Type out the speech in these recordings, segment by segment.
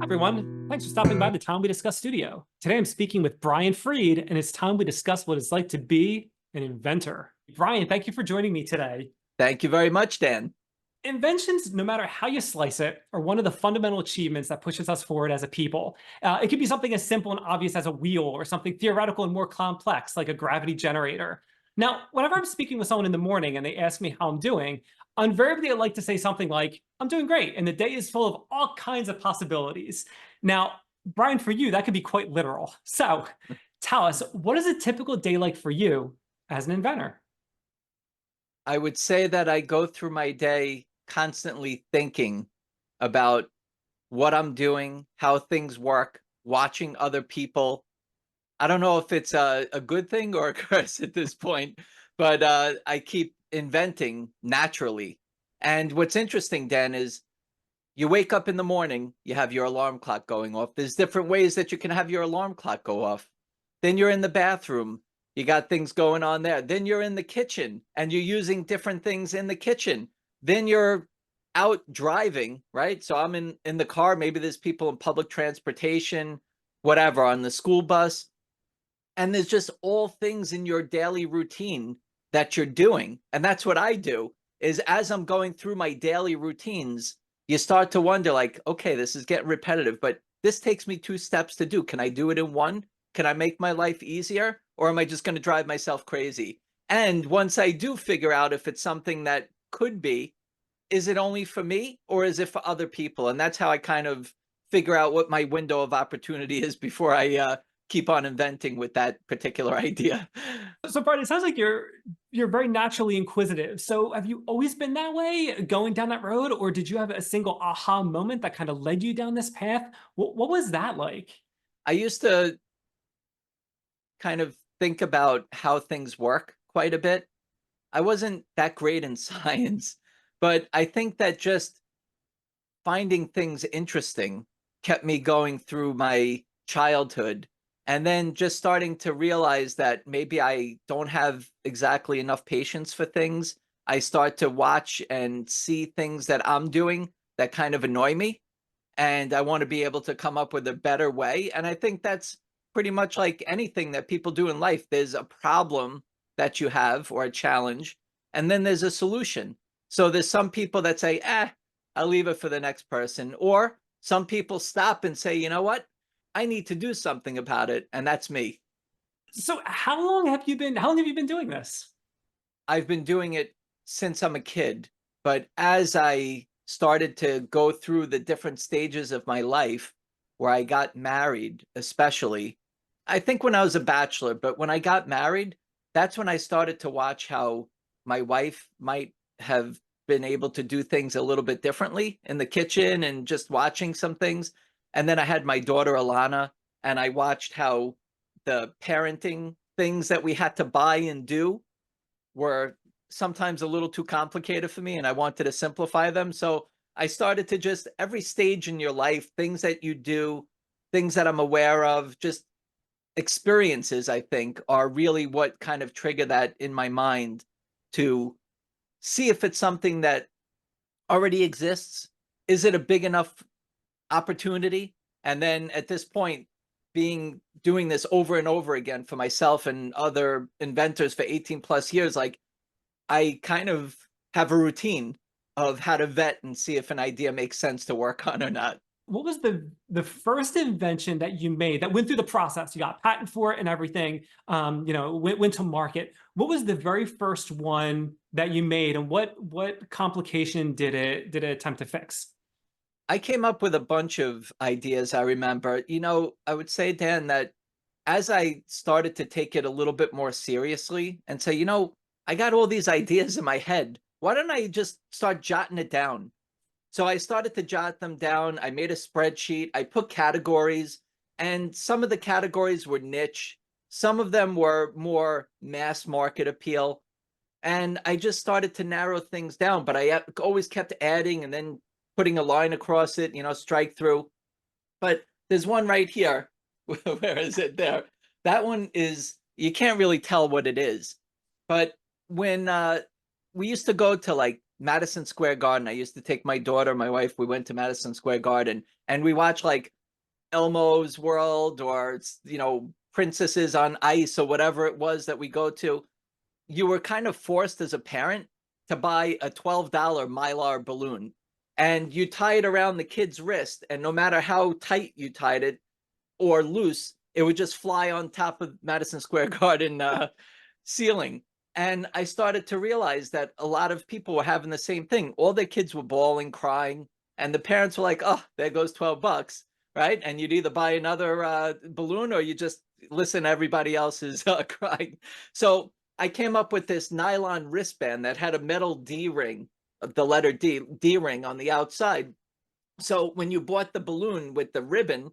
Everyone, thanks for stopping by the Time We Discuss studio. Today I'm speaking with Brian Freed, and it's time we discuss what it's like to be an inventor. Brian, thank you for joining me today. Thank you very much, Dan. Inventions, no matter how you slice it, are one of the fundamental achievements that pushes us forward as a people. It could be something as simple and obvious as a wheel, or something theoretical and more complex, like a gravity generator. Now, whenever I'm speaking with someone in the morning and they ask me how I'm doing, invariably I like to say something like, I'm doing great, and the day is full of all kinds of possibilities. Now, Brian, for you, that could be quite literal. So tell us, what is a typical day like for you as an inventor? I would say that I go through my day constantly thinking about what I'm doing, how things work, watching other people. I don't know if it's a good thing or a curse at this point, but I keep inventing naturally. And what's interesting, Dan, is you wake up in the morning, you have your alarm clock going off. There's different ways that you can have your alarm clock go off. Then you're in the bathroom, you got things going on there. Then you're in the kitchen and you're using different things in the kitchen. Then you're out driving, right? So I'm in the car, maybe there's people in public transportation, whatever, on the school bus, and there's just all things in your daily routine that you're doing. And that's what I do, is as I'm going through my daily routines, you start to wonder, like, okay, this is getting repetitive, but this takes me 2 steps to do. Can I do it in one? Can I make my life easier, or am I just going to drive myself crazy? And once I do figure out if it's something that could be, is it only for me or is it for other people? And that's how I kind of figure out what my window of opportunity is before I keep on inventing with that particular idea. So, Brian, it sounds like you're very naturally inquisitive. So, have you always been that way, going down that road, or did you have a single aha moment that kind of led you down this path? What was that like? I used to kind of think about how things work quite a bit. I wasn't that great in science, but I think that just finding things interesting kept me going through my childhood. And then just starting to realize that maybe I don't have exactly enough patience for things. I start to watch and see things that I'm doing that kind of annoy me. And I want to be able to come up with a better way. And I think that's pretty much like anything that people do in life. There's a problem that you have or a challenge, and then there's a solution. So there's some people that say, I'll leave it for the next person. Or some people stop and say, you know what? I need to do something about it. And that's me. So, how long have you been doing this? I've been doing it since I'm a kid. But as I started to go through the different stages of my life, where I got married, especially, I think when I was a bachelor, but when I got married, that's when I started to watch how my wife might have been able to do things a little bit differently in the kitchen and just watching some things. And then I had my daughter, Alana, and I watched how the parenting things that we had to buy and do were sometimes a little too complicated for me, and I wanted to simplify them. So I started to just every stage in your life, things that you do, things that I'm aware of, just experiences, I think, are really what kind of trigger that in my mind to see if it's something that already exists. Is it a big enough opportunity? And then at this point, being doing this over and over again for myself and other inventors for 18 plus years, like I kind of have a routine of how to vet and see if an idea makes sense to work on or not. What was the first invention that you made that went through the process? You got a patent for it and everything. Went to market. What was the very first one that you made, and what complication did it attempt to fix? I came up with a bunch of ideas, I remember. I would say, Dan, that as I started to take it a little bit more seriously and say, I got all these ideas in my head. Why don't I just start jotting it down? So I started to jot them down. I made a spreadsheet. I put categories, and some of the categories were niche. Some of them were more mass market appeal. And I just started to narrow things down, but I always kept adding and then putting a line across it, strike through. But there's one right here. Where is it there? That one is, you can't really tell what it is. But when we used to go to like Madison Square Garden, I used to take my daughter, my wife, we went to Madison Square Garden, and we watched like Elmo's World or, you know, Princesses on Ice or whatever it was that we go to, you were kind of forced as a parent to buy a $12 Mylar balloon, and you tie it around the kid's wrist, and no matter how tight you tied it or loose, it would just fly on top of Madison Square Garden ceiling. And I started to realize that a lot of people were having the same thing. All their kids were bawling, crying, and the parents were like, "Oh, there goes $12." Right? And you'd either buy another balloon or you just listen to everybody else's crying. So I came up with this nylon wristband that had a metal D ring, the letter D ring on the outside. So when you bought the balloon with the ribbon,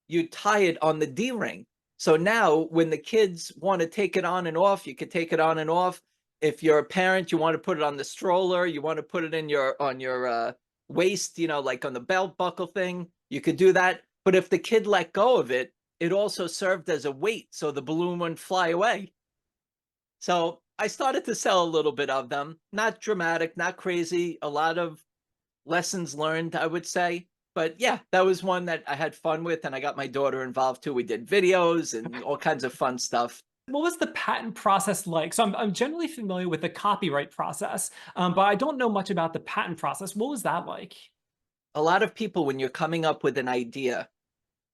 you tie it on the D ring. So now when the kids want to take it on and off, you can take it on and off. If you're a parent, you want to put it on the stroller, you want to put it in your on your waist, you know, like on the belt buckle thing, you could do that. But if the kid let go of it, it also served as a weight so the balloon wouldn't fly away. So I started to sell a little bit of them, not dramatic, not crazy, a lot of lessons learned, I would say. But yeah, that was one that I had fun with, and I got my daughter involved too. We did videos and all kinds of fun stuff. What was the patent process like? So I'm generally familiar with the copyright process, but I don't know much about the patent process. What was that like? A lot of people, when you're coming up with an idea,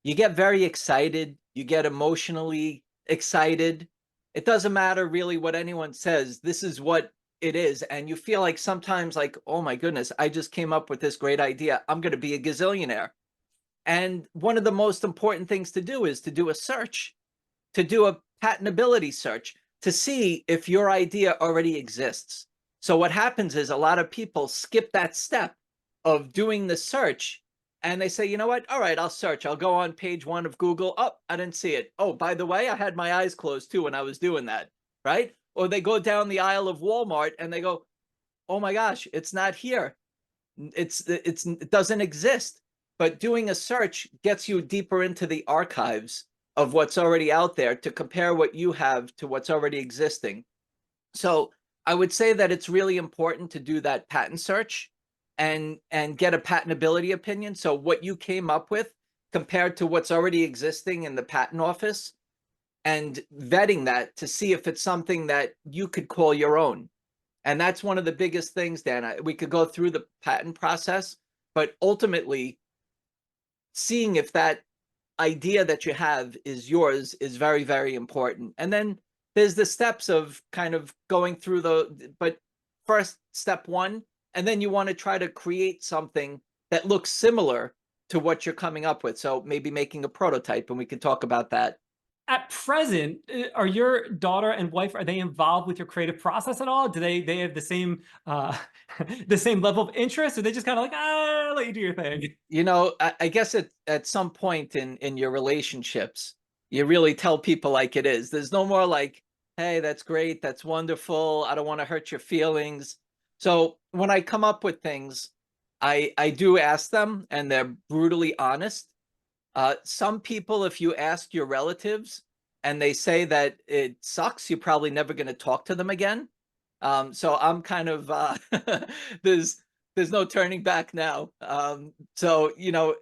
you get very excited, you get emotionally excited. It doesn't matter really what anyone says. This is what it is. And you feel like sometimes like, oh my goodness, I just came up with this great idea. I'm going to be a gazillionaire. And one of the most important things to do is to do a search, to do a patentability search, to see if your idea already exists. So what happens is a lot of people skip that step of doing the search, and they say, you know what? All right, I'll search. I'll go on page 1 of Google. Oh, I didn't see it. Oh, by the way, I had my eyes closed too when I was doing that, right? Or they go down the aisle of Walmart and they go, oh my gosh, it's not here. It doesn't exist. But doing a search gets you deeper into the archives of what's already out there to compare what you have to what's already existing. So I would say that it's really important to do that patent search and get a patentability opinion. So what you came up with compared to what's already existing in the patent office, and vetting that to see if it's something that you could call your own. And that's one of the biggest things, Dan. We could go through the patent process, but ultimately seeing if that idea that you have is yours is very, very important. And then there's the steps of kind of going through but first step 1, and then you want to try to create something that looks similar to what you're coming up with. So maybe making a prototype, and we can talk about that. At present, are your daughter and wife, are they involved with your creative process at all? Do they have the same the same level of interest, or they just kind of like, ah, let you do your thing? You know, I guess at some point in your relationships, you really tell people like it is. There's no more like, hey, that's great, that's wonderful, I don't want to hurt your feelings. So when I come up with things, I do ask them, and they're brutally honest. Some people, if you ask your relatives and they say that it sucks, you're probably never going to talk to them again. So I'm kind of there's no turning back now. So you know,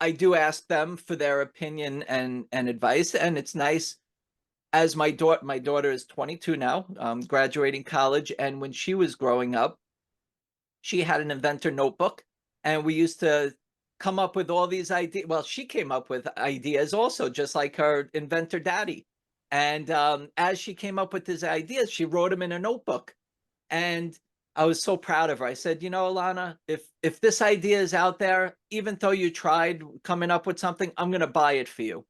I do ask them for their opinion and advice, and it's nice. As my daughter is 22 now, graduating college, and when she was growing up, she had an Inventor notebook, and we used to come up with all these ideas. Well, she came up with ideas also, just like her inventor daddy. And as she came up with his ideas, she wrote them in a notebook. And I was so proud of her. I said, you know, Alana, if this idea is out there, even though you tried coming up with something, I'm going to buy it for you.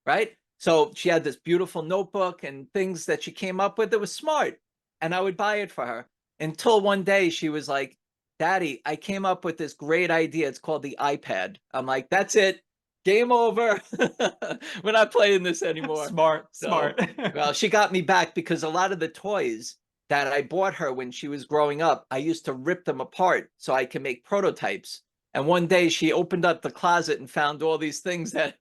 Right. So she had this beautiful notebook and things that she came up with that was smart. And I would buy it for her, until one day she was like, Daddy, I came up with this great idea. It's called the iPad. I'm like, that's it. Game over. We're not playing this anymore. Smart, So, smart. well, she got me back because a lot of the toys that I bought her when she was growing up, I used to rip them apart so I can make prototypes. And one day she opened up the closet and found all these things that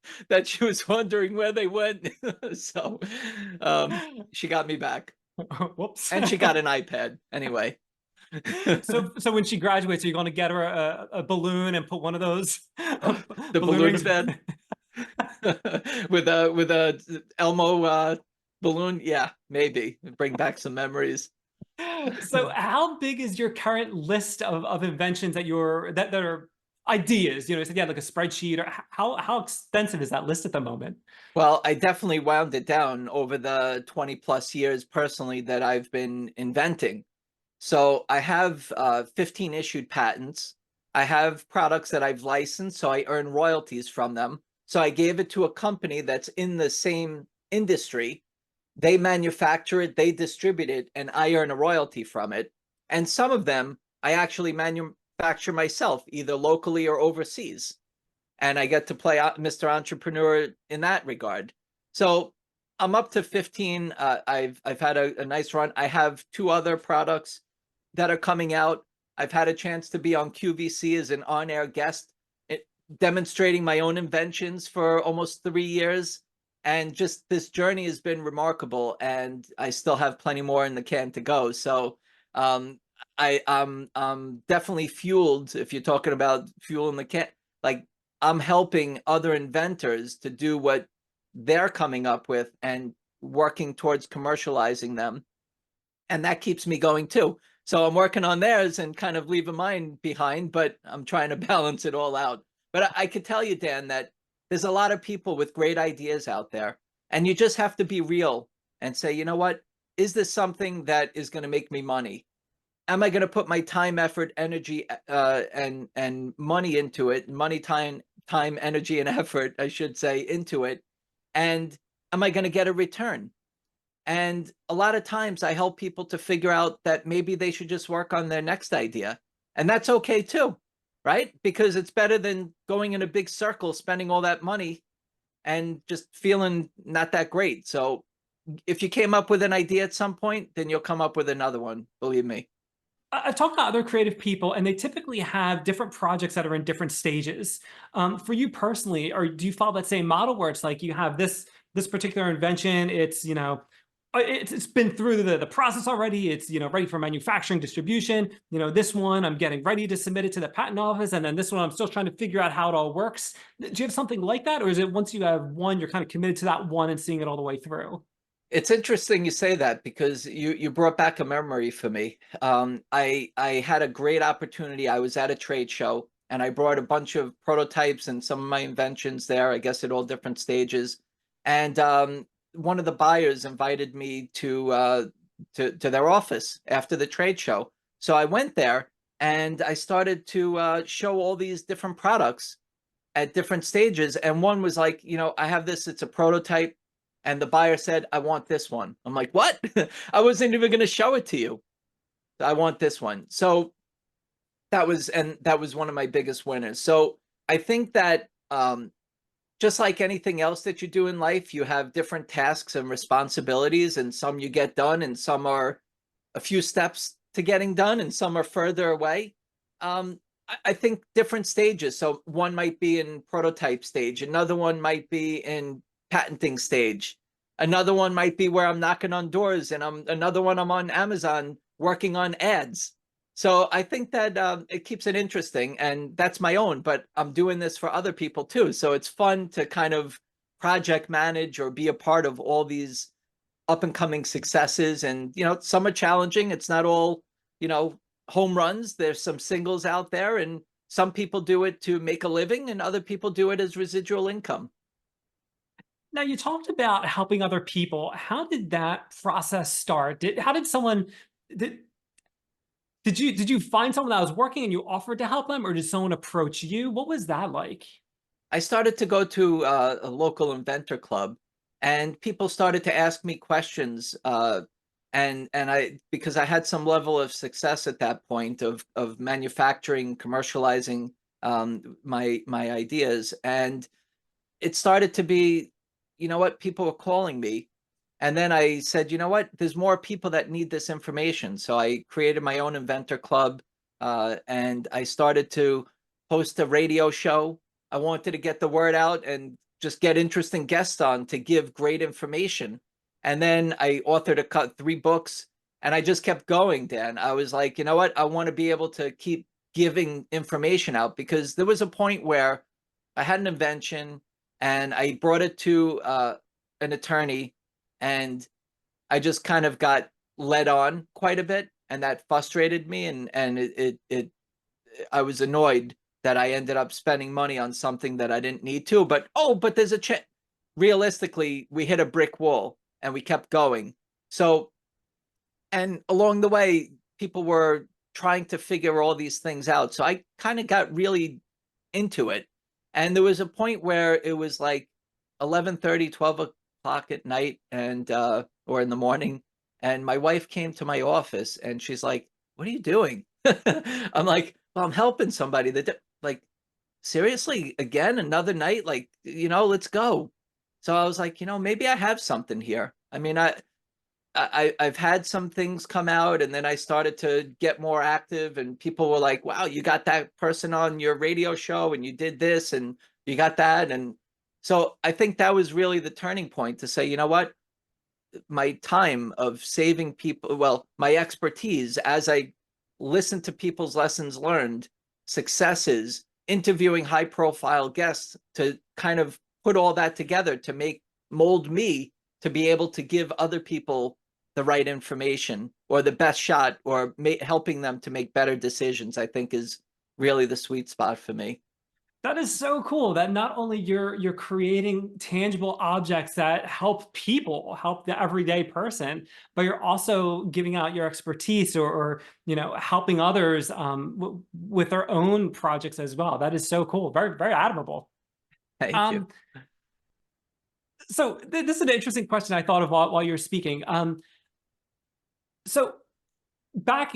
she was wondering where they went. So she got me back. Whoops. And she got an iPad anyway. So when she graduates, are you going to get her a balloon and put one of those The balloon balloon rings? bed. with a Elmo balloon. Yeah, maybe bring back some memories. So how big is your current list of inventions that are ideas? You said you had like a spreadsheet, or how extensive is that list at the moment? Well, I definitely wound it down over the 20 plus years personally that I've been inventing. So I have 15 issued patents. I have products that I've licensed, so I earn royalties from them. So I gave it to a company that's in the same industry. They manufacture it, they distribute it, and I earn a royalty from it. And some of them I actually manufacture myself, either locally or overseas. And I get to play Mr. Entrepreneur in that regard. So I'm up to 15. I've had a nice run. I have 2 other products that are coming out. I've had a chance to be on QVC as an on-air guest, demonstrating my own inventions for almost 3 years. And just this journey has been remarkable, and I still have plenty more in the can to go. So um, I'm definitely fueled. If you're talking about fuel in the can, like I'm helping other inventors to do what they're coming up with and working towards commercializing them. And that keeps me going too. So I'm working on theirs and kind of leaving mine behind, but I'm trying to balance it all out. But I could tell you, Dan, that there's a lot of people with great ideas out there. And you just have to be real and say, you know what? Is this something that is going to make me money? Am I going to put my time, effort, energy, and money into it? Money, time, energy, and effort, I should say, into it. And am I going to get a return? And a lot of times I help people to figure out that maybe they should just work on their next idea. And that's okay too, right? Because it's better than going in a big circle, spending all that money and just feeling not that great. So if you came up with an idea at some point, then you'll come up with another one, believe me. I've talked to other creative people, and they typically have different projects that are in different stages. For you personally, or do you follow that same model where it's like you have this particular invention? It's been through the process already. It's ready for manufacturing, distribution. This one I'm getting ready to submit it to the patent office, and then this one I'm still trying to figure out how it all works. Do you have something like that, or is it once you have one, you're kind of committed to that one and seeing it all the way through? It's interesting you say that because you brought back a memory for me. I had a great opportunity. I was at a trade show and I brought a bunch of prototypes and some of my inventions there, I guess at all different stages. And one of the buyers invited me to their office after the trade show. So I went there and I started to show all these different products at different stages. And one was like, I have this, it's a prototype. And the buyer said, I want this one. I'm like, what? I wasn't even going to show it to you. I want this one. So that was one of my biggest winners. So I think that just like anything else that you do in life, you have different tasks and responsibilities, and some you get done, and some are a few steps to getting done, and some are further away. I think different stages. So one might be in prototype stage, another one might be in patenting stage, another one might be where I'm knocking on doors, and another one I'm on Amazon working on ads. So I think that it keeps it interesting, and that's my own, but I'm doing this for other people too. So it's fun to kind of project manage or be a part of all these up and coming successes. And, some are challenging. It's not all, home runs. There's some singles out there, and some people do it to make a living and other people do it as residual income. Now, you talked about helping other people. How did that process start? How did someone did did you find someone that was working and you offered to help them, or did someone approach you? What was that like? I started to go to a local Inventor Club, and people started to ask me questions. And I, because I had some level of success at that point of manufacturing, commercializing my ideas, and it started to be, what, people were calling me. And then I said, you know what, there's more people that need this information. So I created my own Inventor Club, and I started to host a radio show. I wanted to get the word out and just get interesting guests on to give great information. And then I authored 3 books, and I just kept going, Dan. I was like, you know what, I want to be able to keep giving information out, because there was a point where I had an invention, and I brought it to an attorney, and I just kind of got led on quite a bit, and that frustrated me, and I was annoyed that I ended up spending money on something that I didn't need to. But but there's a chance. Realistically, we hit a brick wall, and we kept going. So, and along the way, people were trying to figure all these things out. So I kind of got really into it. And there was a point where it was like 11:30, 12 o'clock at night, and or in the morning. And my wife came to my office, and she's like, "What are you doing?" I'm like, "Well, I'm helping somebody." That, like, seriously, again, another night? Like, let's go. So I was like, maybe I have something here. I mean, I've had some things come out, and then I started to get more active, and people were like, "Wow, you got that person on your radio show, and you did this, and you got that." And so I think that was really the turning point to say, you know what, my time of saving people, well, my expertise as I listened to people's lessons learned, successes, interviewing high profile guests, to kind of put all that together to mold me to be able to give other people the right information or the best shot, or helping them to make better decisions, I think is really the sweet spot for me. That is so cool that not only you're creating tangible objects that help people, help the everyday person, but you're also giving out your expertise, or helping others with their own projects as well. That is so cool. Very, very admirable. Thank you. Um, so this is an interesting question I thought of while you were speaking. So back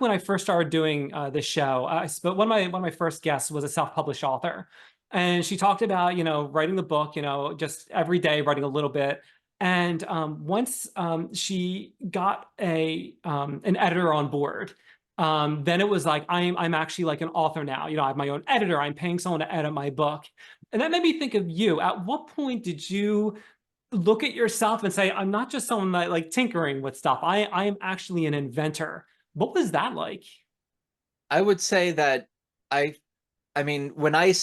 when I first started doing this show, one of my first guests was a self-published author, and she talked about writing the book, just every day writing a little bit. And once she got an editor on board, then it was like I'm actually like an author now. I have my own editor. I'm paying someone to edit my book, and that made me think of you. At what point did you look at yourself and say, I'm not just someone that like tinkering with stuff. I am actually an inventor. What was that like? I would say that I I mean, when I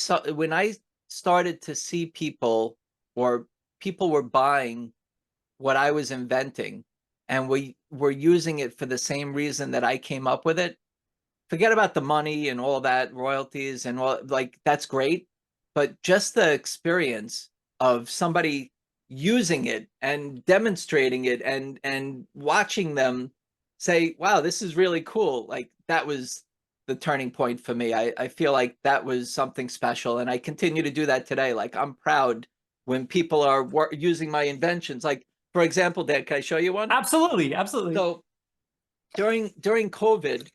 started to see people, or people were buying what I was inventing, and we were using it for the same reason that I came up with it, forget about the money and all that, royalties and all, like, that's great, but just the experience of somebody using it and demonstrating it, and watching them say, wow, this is really cool, like, that was the turning point for me. I feel like that was something special, and I continue to do that today. Like, I'm proud when people are using my inventions. Like, for example, Dad, can I show you one? Absolutely, absolutely. So during COVID,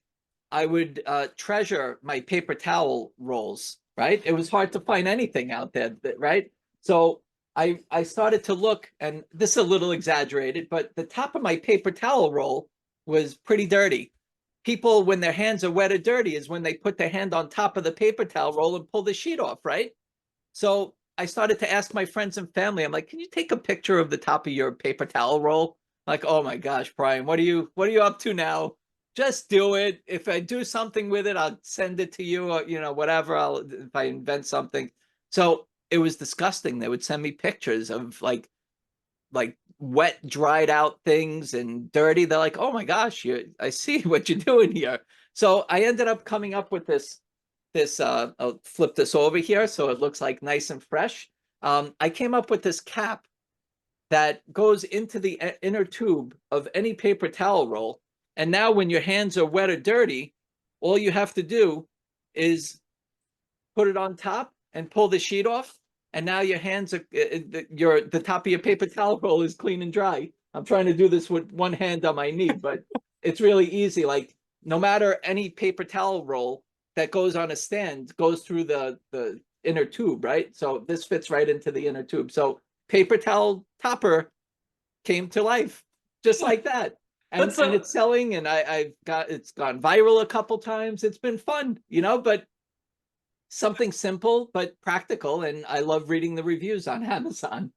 I would treasure my paper towel rolls, right? It was hard to find anything out there, right? So I started to look, and this is a little exaggerated, but the top of my paper towel roll was pretty dirty. People, when their hands are wet or dirty, is when they put their hand on top of the paper towel roll and pull the sheet off, right? So I started to ask my friends and family, I'm like, can you take a picture of the top of your paper towel roll? Like, oh my gosh, Brian, what are you up to now? Just do it. If I do something with it, I'll send it to you, or whatever. If I invent something. So it was disgusting. They would send me pictures of like wet, dried out things and dirty. They're like, oh my gosh, I see what you're doing here. So I ended up coming up with this I'll flip this over here so it looks like nice and fresh. I came up with this cap that goes into the inner tube of any paper towel roll. And now when your hands are wet or dirty, all you have to do is put it on top and pull the sheet off. And now your hands are, the top of your paper towel roll is clean and dry. I'm trying to do this with one hand on my knee, but it's really easy. Like, no matter any paper towel roll that goes on a stand goes through the inner tube, right? So this fits right into the inner tube. So paper towel topper came to life just like that. And That's and so it's selling, and it's gone viral a couple times. It's been fun, but something simple but practical, and I love reading the reviews on Amazon.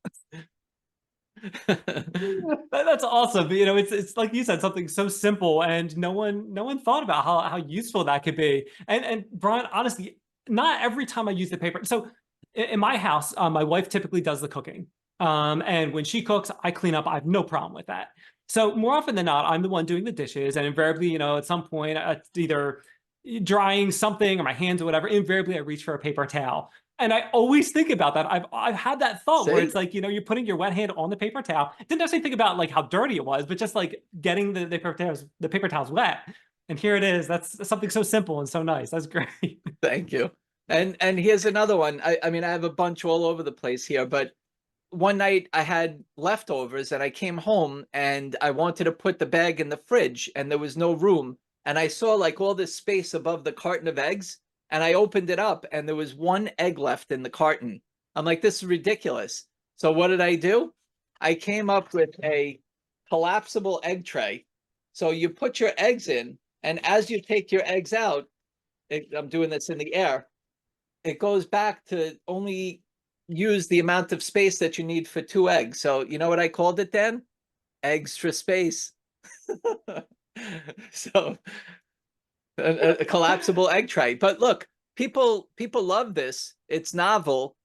that's awesome. It's like you said, something so simple, and no one thought about how useful that could be. And Brian, honestly, not every time I use the paper. So in my house, my wife typically does the cooking. And when she cooks, I clean up. I have no problem with that. So more often than not, I'm the one doing the dishes. And invariably, at some point, it's either drying something or my hands or whatever, invariably I reach for a paper towel. And I always think about that. I've had that thought where it's See? like, you're putting your wet hand on the paper towel. Didn't necessarily think about like how dirty it was, but just like getting the paper towels wet. And here it is. That's something so simple and so nice. That's great. Thank you. And here's another one. I mean, I have a bunch all over the place here, but one night I had leftovers and I came home and I wanted to put the bag in the fridge and there was no room. And I saw like all this space above the carton of eggs and I opened it up and there was one egg left in the carton. I'm like, this is ridiculous. So what did I do? I came up with a collapsible egg tray. So you put your eggs in, and as you take your eggs out, I'm doing this in the air, it goes back to only use the amount of space that you need for 2 eggs. So you know what I called it then? Eggstra space. So a collapsible egg tray. But look, people love this. It's novel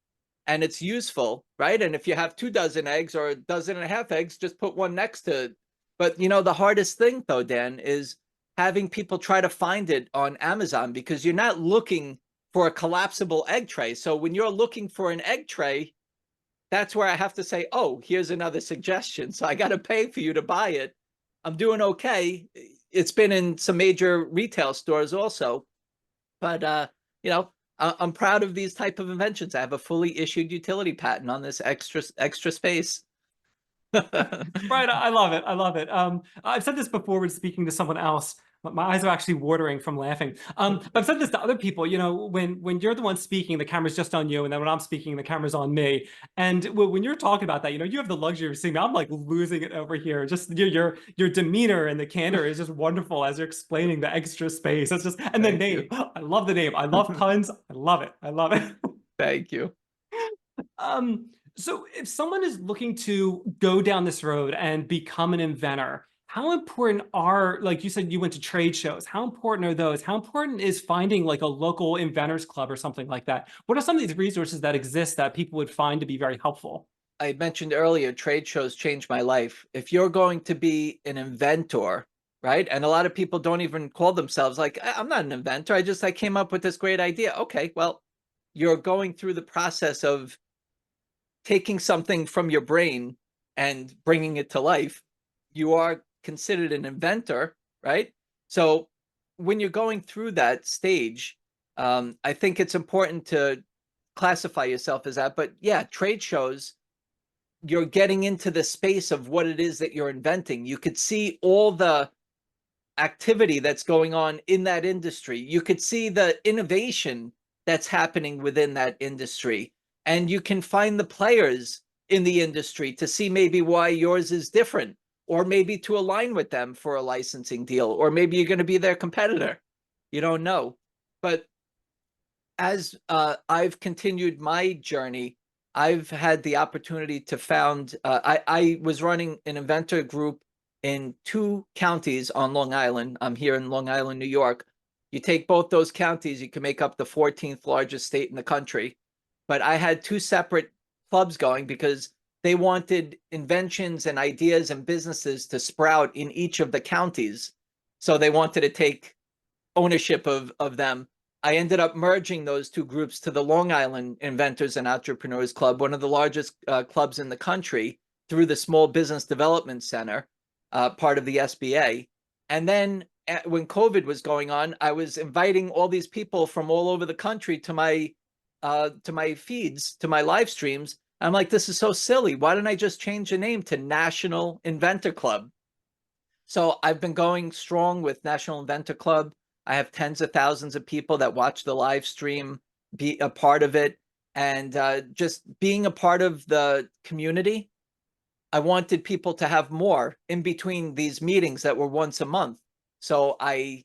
and it's useful, right? And if you have 2 dozen eggs or a dozen and a half eggs, just put one next to it. But the hardest thing though, Dan, is having people try to find it on Amazon because you're not looking for a collapsible egg tray. So when you're looking for an egg tray, that's where I have to say, oh, here's another suggestion. So I got to pay for you to buy it. I'm doing okay. It's been in some major retail stores also, but I'm proud of these type of inventions. I have a fully issued utility patent on this extra space. Right, I love it. I love it. I've said this before when speaking to someone else. My eyes are actually watering from laughing. But I've said this to other people. When you're the one speaking, the camera's just on you, and then when I'm speaking, the camera's on me. And when you're talking about that, you have the luxury of seeing me. I'm like losing it over here. Just your demeanor and the candor is just wonderful as you're explaining the extra space. It's just, and the Thank name. you. I love the name. I love puns. I love it. I love it. Thank you. So if someone is looking to go down this road and become an inventor, how important are, like you said, you went to trade shows. How important are those? How important is finding like a local inventors club or something like that? What are some of these resources that exist that people would find to be very helpful? I mentioned earlier, trade shows changed my life. If you're going to be an inventor, right? And a lot of people don't even call themselves like, I'm not an inventor. I came up with this great idea. Okay, well, you're going through the process of taking something from your brain and bringing it to life. You are considered an inventor, right? So when you're going through that stage, I think it's important to classify yourself as that. But yeah, trade shows, you're getting into the space of what it is that you're inventing. You could see all the activity that's going on in that industry. You could see the innovation that's happening within that industry. And you can find the players in the industry to see maybe why yours is different, or maybe to align with them for a licensing deal, or maybe you're going to be their competitor. You don't know. But as I've continued my journey, I've had the opportunity to found, I was running an inventor group in 2 counties on Long Island. I'm here in Long Island, New York. You take both those counties, you can make up the 14th largest state in the country. But I had 2 separate clubs going because they wanted inventions and ideas and businesses to sprout in each of the counties. So they wanted to take ownership of them. I ended up merging those 2 groups to the Long Island Inventors and Entrepreneurs Club, one of the largest clubs in the country, through the Small Business Development Center, part of the SBA. And then when COVID was going on, I was inviting all these people from all over the country to my feeds, to my live streams. I'm like, this is so silly. Why don't I just change the name to National Inventor Club? So I've been going strong with National Inventor Club. I have tens of thousands of people that watch the live stream, be a part of it, and just being a part of the community. I wanted people to have more in between these meetings that were once a month. So I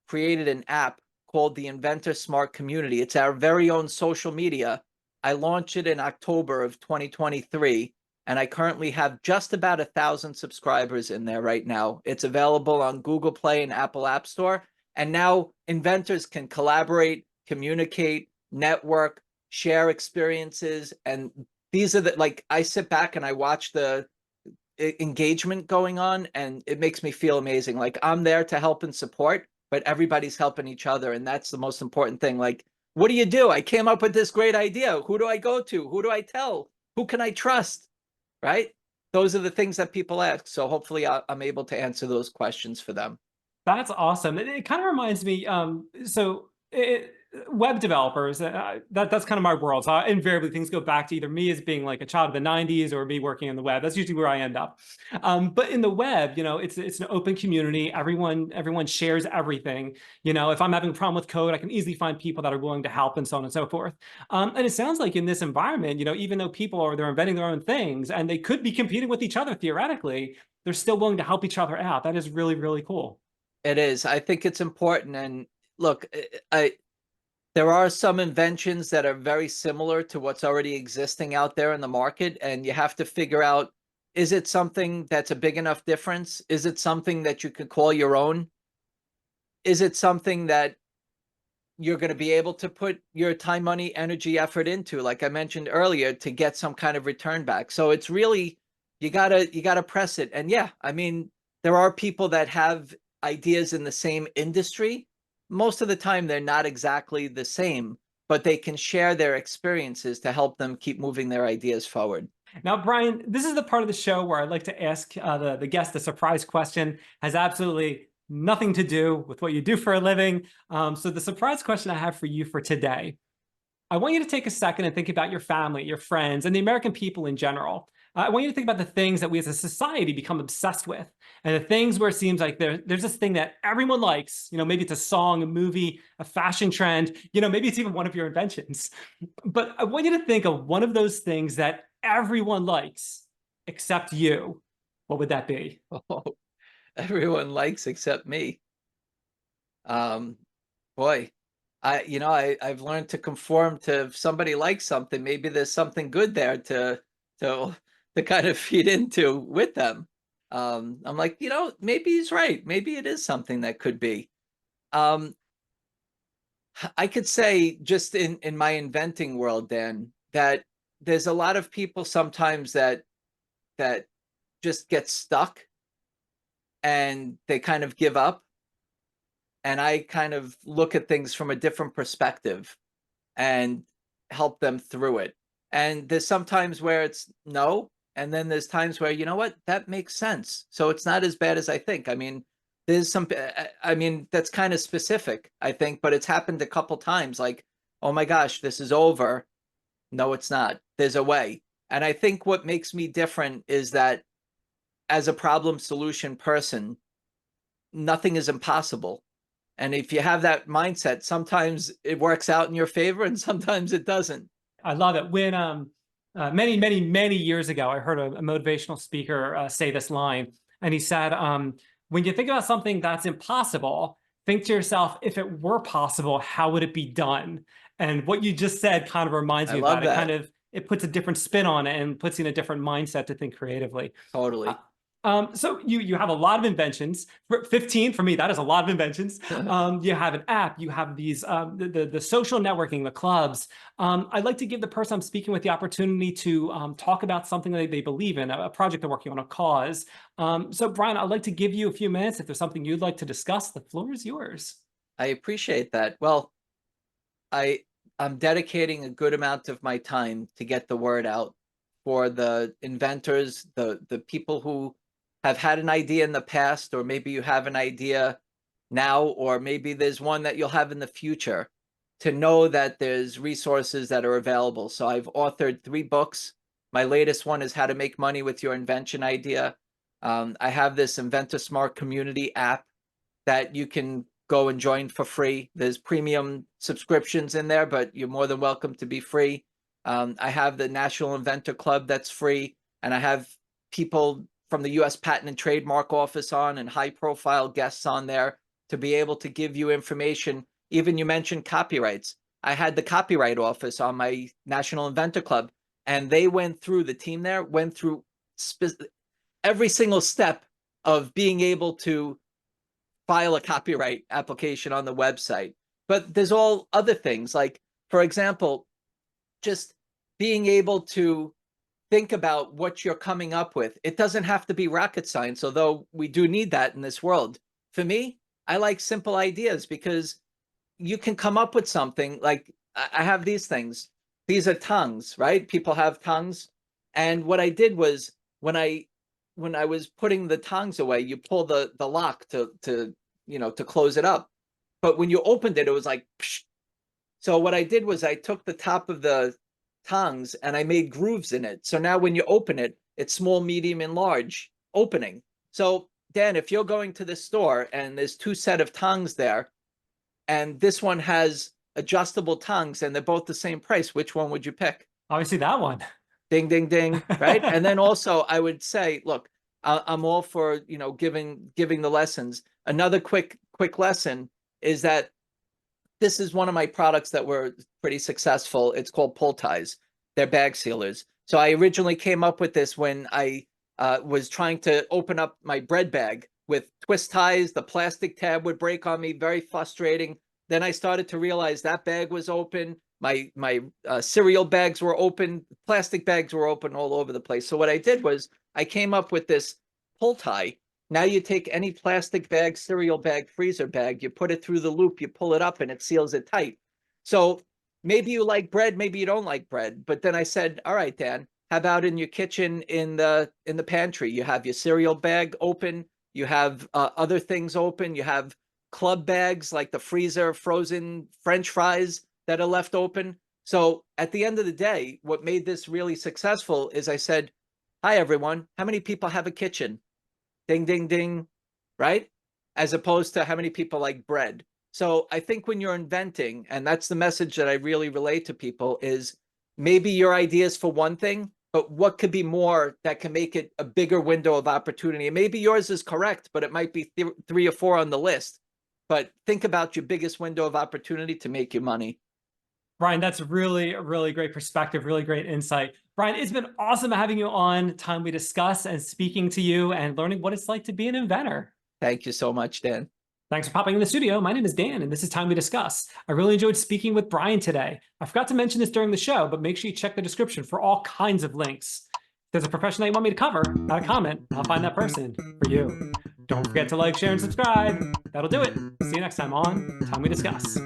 created an app called the Inventor Smart Community. It's our very own social media. I launched it in October of 2023, and I currently have just about 1,000 subscribers in there right now. It's available on Google Play and Apple App Store. And now inventors can collaborate, communicate, network, share experiences. And these are the, like, I sit back and I watch the engagement going on, and it makes me feel amazing. Like, I'm there to help and support, but everybody's helping each other. And that's the most important thing. Like, what do you do? I came up with this great idea. Who do I go to? Who do I tell? Who can I trust? Right? Those are the things that people ask. So hopefully I'm able to answer those questions for them. That's awesome. It kind of reminds me, web developers, that's kind of my world. So invariably things go back to either me as being like a child of the 90s or me working in the web. That's usually where I end up. But in the web, it's an open community. Everyone shares everything. If I'm having a problem with code, I can easily find people that are willing to help and so on and so forth. And it sounds like in this environment, even though they're inventing their own things and they could be competing with each other theoretically, they're still willing to help each other out. That is really, really cool. It is. I think it's important. And look, there are some inventions that are very similar to what's already existing out there in the market. And you have to figure out, is it something that's a big enough difference? Is it something that you could call your own? Is it something that you're going to be able to put your time, money, energy, effort into, like I mentioned earlier, to get some kind of return back? So it's really, you gotta press it. And yeah, I mean, there are people that have ideas in the same industry. Most of the time, they're not exactly the same, but they can share their experiences to help them keep moving their ideas forward. Now, Brian, this is the part of the show where I'd like to ask the guest a surprise question. Has absolutely nothing to do with what you do for a living. So the surprise question I have for you for today, I want you to take a second and think about your family, your friends, and the American people in general. I want you to think about the things that we as a society become obsessed with, and the things where it seems like there's this thing that everyone likes. Maybe it's a song, a movie, a fashion trend. Maybe it's even one of your inventions. But I want you to think of one of those things that everyone likes except you. What would that be? Oh, everyone likes except me. Um, Boy, I've learned to conform to, if somebody likes something, maybe there's something good there to to kind of feed into with them. I'm like, maybe he's right. Maybe it is something that could be. Um, I could say, just in my inventing world, Dan, that there's a lot of people sometimes that just get stuck and they kind of give up. And I kind of look at things from a different perspective and help them through it. And there's sometimes where it's no, and then there's times where, you know what, that makes sense. So it's not as bad as I think. I mean, there's some, I mean, that's kind of specific, I think, but it's happened a couple times. Like, oh my gosh, this is over. No, it's not. There's a way. And I think what makes me different is that, as a problem solution person, nothing is impossible. And if you have that mindset, sometimes it works out in your favor and sometimes it doesn't. I love it. When many, many, many years ago, I heard a motivational speaker say this line, and he said, when you think about something that's impossible, think to yourself, if it were possible, how would it be done? And what you just said kind of reminds I me of love that. that. It puts a different spin on it and puts you in a different mindset to think creatively. Uh, Totally. so you have a lot of inventions. 15 for me, that is a lot of inventions. You have an app. You have these the social networking, the clubs. I'd like to give the person I'm speaking with the opportunity to talk about something that they believe in, a project they're working on, a cause. So Brian, I'd like to give you a few minutes. If there's something you'd like to discuss, the floor is yours. I appreciate that. Well, I I'm dedicating a good amount of my time to get the word out for the inventors, the people who have had an idea in the past, or maybe you have an idea now, or maybe there's one that you'll have in the future, to know that there's resources that are available. So I've authored 3 books. My latest one is How to Make Money with Your Invention Idea. I have this Inventor Smart Community app that you can go and join for free. There's premium subscriptions in there, but you're more than welcome to be free. I have the National Inventor Club that's free, and I have people from the US Patent and Trademark Office on, and high profile guests on there to be able to give you information. Even, you mentioned copyrights. I had the copyright office on my National Inventor Club, and they went through, the team there went through every single step of being able to file a copyright application on the website. But there's all other things. Like, for example, just being able to think about what you're coming up with. It doesn't have to be rocket science, although we do need that in this world. For me, I like simple ideas because you can come up with something like I have these things. These are tongs, right? People have tongs. And what I did was when I was putting the tongs away, you pull the lock to to close it up. But when you opened it, it was like psh. So what I did was I took the top of the tongs and I made grooves in it. So now when you open it, it's small, medium, and large opening. So Dan, if you're going to the store and there's two set of tongs there, and this one has adjustable tongues and they're both the same price, which one would you pick? Obviously that one. Ding, ding, ding, right? And then also I would say, look, I'm all for, giving the lessons. Another quick lesson is that this is one of my products that were pretty successful. It's called pull ties. They're bag sealers. So I originally came up with this when I was trying to open up my bread bag with twist ties. The plastic tab would break on me, very frustrating. Then I started to realize that bag was open. My cereal bags were open. Plastic bags were open all over the place. So what I did was I came up with this pull tie. Now you take any plastic bag, cereal bag, freezer bag, you put it through the loop, you pull it up and it seals it tight. So maybe you like bread, maybe you don't like bread. But then I said, all right, Dan, how about in your kitchen in the pantry? You have your cereal bag open, you have other things open, you have club bags like the freezer frozen French fries that are left open. So at the end of the day, what made this really successful is I said, hi, everyone. How many people have a kitchen? Ding, ding, ding, right? As opposed to how many people like bread. So I think when you're inventing, and that's the message that I really relate to people, is maybe your ideas for one thing, but what could be more that can make it a bigger window of opportunity? And maybe yours is correct, but it might be 3 or 4 on the list. But think about your biggest window of opportunity to make you money. Brian, that's really a really great perspective, really great insight. Brian, it's been awesome having you on Time We Discuss and speaking to you and learning what it's like to be an inventor. Thank you so much, Dan. Thanks for popping in the studio. My name is Dan, and this is Time We Discuss. I really enjoyed speaking with Brian today. I forgot to mention this during the show, but make sure you check the description for all kinds of links. If there's a profession that you want me to cover, got a comment, I'll find that person for you. Don't forget to like, share, and subscribe. That'll do it. See you next time on Time We Discuss.